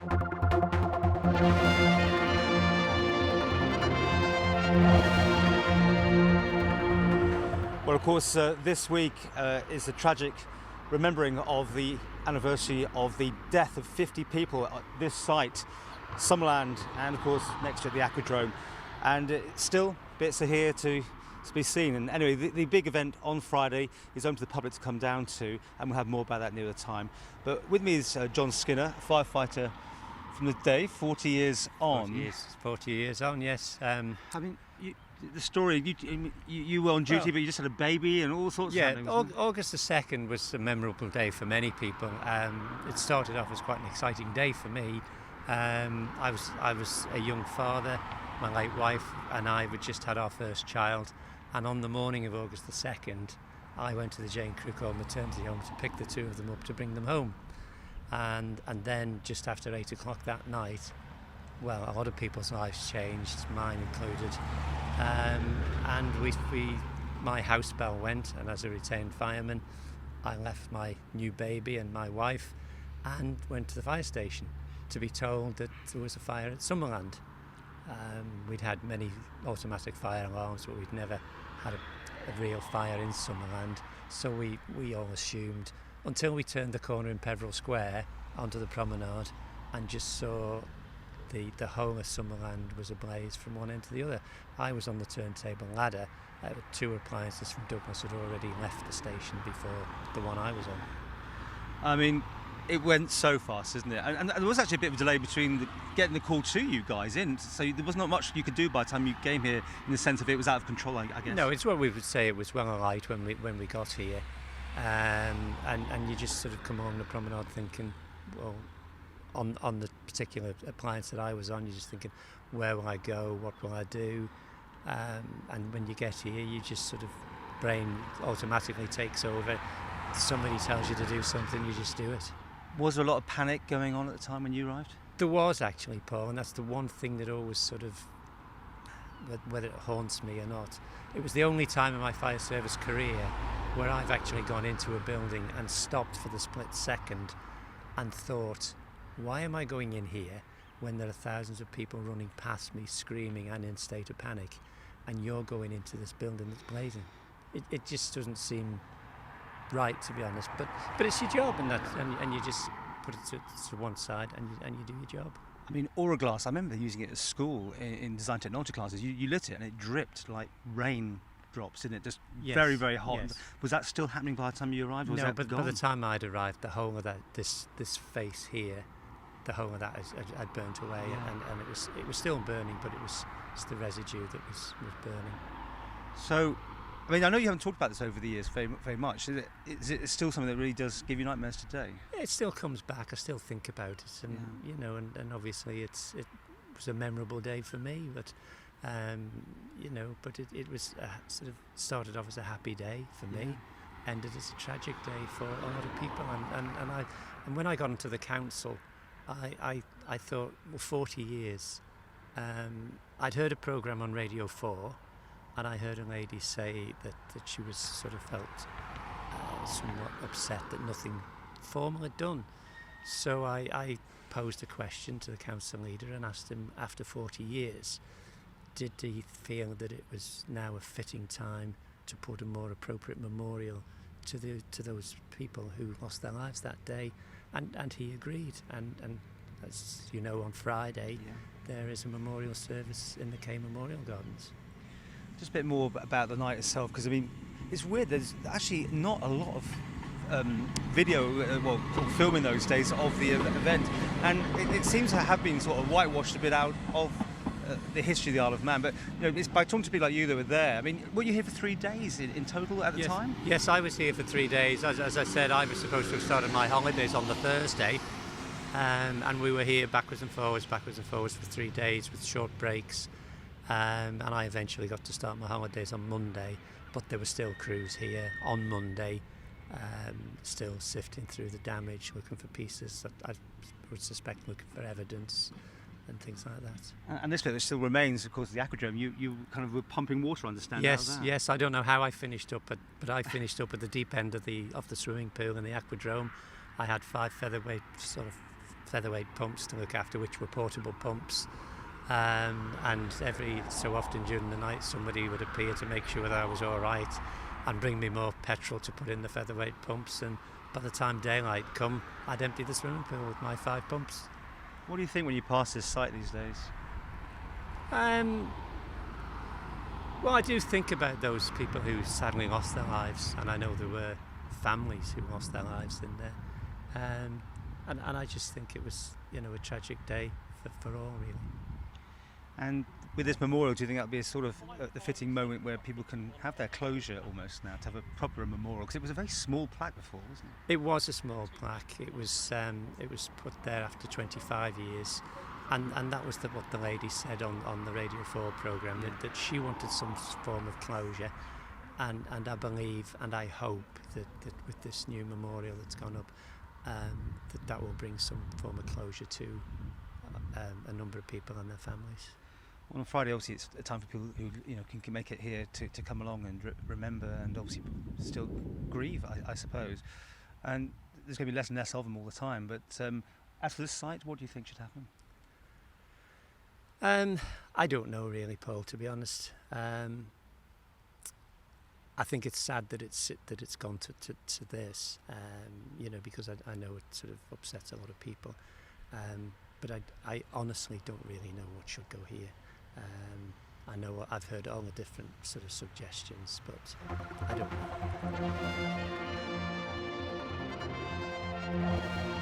Well, of course, this week is a tragic remembering of the anniversary of the death of 50 people at this site, Summerland, and of course next to the Aquadrome. And still bits are here to be seen. And anyway, the big event on Friday is open to the public to come down to, and we'll have more about that near the time. But with me is John Skinner, a firefighter from the day, 40 years on. 40 years on, yes. I mean, the story, you were on duty, but you just had a baby and all sorts of things. Yeah, August the 2nd was a memorable day for many people. It started off as quite an exciting day for me. I was a young father. My late wife and I had just had our first child, and on the morning of August the 2nd, I went to the Jane Cruikhall maternity home to pick the two of them up to bring them home. And then just after 8 o'clock that night, well, a lot of people's lives changed, mine included. And my house bell went, and as a retained fireman, I left my new baby and my wife and went to the fire station to be told that there was a fire at Summerland. We'd had many automatic fire alarms, but we'd never had a real fire in Summerland, so we all assumed, until we turned the corner in Peveril Square onto the promenade and just saw the whole of Summerland was ablaze from one end to the other. I was on the turntable ladder. Two appliances from Douglas had already left the station before the one I was on. I mean, it went so fast, isn't it? And there was actually a bit of a delay between getting the call to you guys in, so there was not much you could do by the time you came here, in the sense of it was out of control, I guess. No, it's what we would say, it was well alight when we got here. And you just sort of come along the promenade thinking, well, on the particular appliance that I was on, you're just thinking, where will I go, what will I do? And when you get here, you just sort of, brain automatically takes over. Somebody tells you to do something, you just do it. Was there a lot of panic going on at the time when you arrived? There was actually, Paul, and that's the one thing that always sort of, whether it haunts me or not, it was the only time in my fire service career where I've actually gone into a building and stopped for the split second and thought, why am I going in here when there are thousands of people running past me screaming and in a state of panic, and you're going into this building that's blazing? It just doesn't seem right, to be honest, but it's your job, and you just put it to one side and you do your job. I mean, aura glass, I remember using it at school in design technology classes. You lit it and it dripped like rain drops, didn't it? Just very, very hot. Yes. Was that still happening by the time you arrived? No, but by the time I'd arrived, the whole of that, this face here, the whole of that had burnt away, and it was still burning, but it's the residue that was burning. So, I mean, I know you haven't talked about this over the years very, very much. Is it still something that really does give you nightmares today? Yeah, it still comes back. I still think about it, and you know, and obviously it was a memorable day for me, but you know, but it was sort of started off as a happy day for me, ended as a tragic day for a lot of people, and when I got into the council, I thought, well, 40 years. I'd heard a programme on Radio 4, and I heard a lady say that she was sort of felt somewhat upset that nothing formal had done. So I posed a question to the council leader and asked him, after 40 years, did he feel that it was now a fitting time to put a more appropriate memorial to those people who lost their lives that day? And he agreed. And as you know, on Friday, there is a memorial service in the K Memorial Gardens. Just a bit more about the night itself, because I mean, it's weird. There's actually not a lot of video, filming those days of the event, and it seems to have been sort of whitewashed a bit out of the history of the Isle of Man. But you know, it's by talking to people like you that were there. I mean, were you here for 3 days in total at the time? Yes, I was here for 3 days. As I said, I was supposed to have started my holidays on the Thursday, and we were here backwards and forwards for 3 days with short breaks. And I eventually got to start my holidays on Monday, but there were still crews here on Monday, still sifting through the damage, looking for pieces that I would suspect, looking for evidence and things like that. And this bit that still remains, of course, the Aquadrome. You kind of were pumping water, I understand. Yes. I don't know how I finished up, but I finished up at the deep end of the swimming pool in the Aquadrome. I had 5 featherweight sort of featherweight pumps to look after, which were portable pumps. And every so often during the night somebody would appear to make sure that I was all right and bring me more petrol to put in the featherweight pumps, and by the time daylight come I'd empty the swimming pool with my 5 pumps. What do you think when you pass this site these days? Well, I do think about those people who sadly lost their lives, and I know there were families who lost their lives in there, and I just think it was, you know, a tragic day for all, really. And with this memorial, do you think that would be a sort of the fitting moment where people can have their closure almost now, to have a proper memorial? Because it was a very small plaque before, wasn't it? It was a small plaque. It was put there after 25 years, and that was what the lady said on the Radio 4 programme, that she wanted some form of closure, and I believe and I hope that with this new memorial that's gone up, that will bring some form of closure to a number of people and their families. Well, on Friday, obviously, it's a time for people who, you know, can make it here to come along and remember and obviously still grieve, I suppose. And there's going to be less and less of them all the time. But as for this site, what do you think should happen? I don't know really, Paul, to be honest. I think it's sad that it's gone to this, you know, because I know it sort of upsets a lot of people. But I honestly don't really know what should go here. I know I've heard all the different sort of suggestions, but I don't know.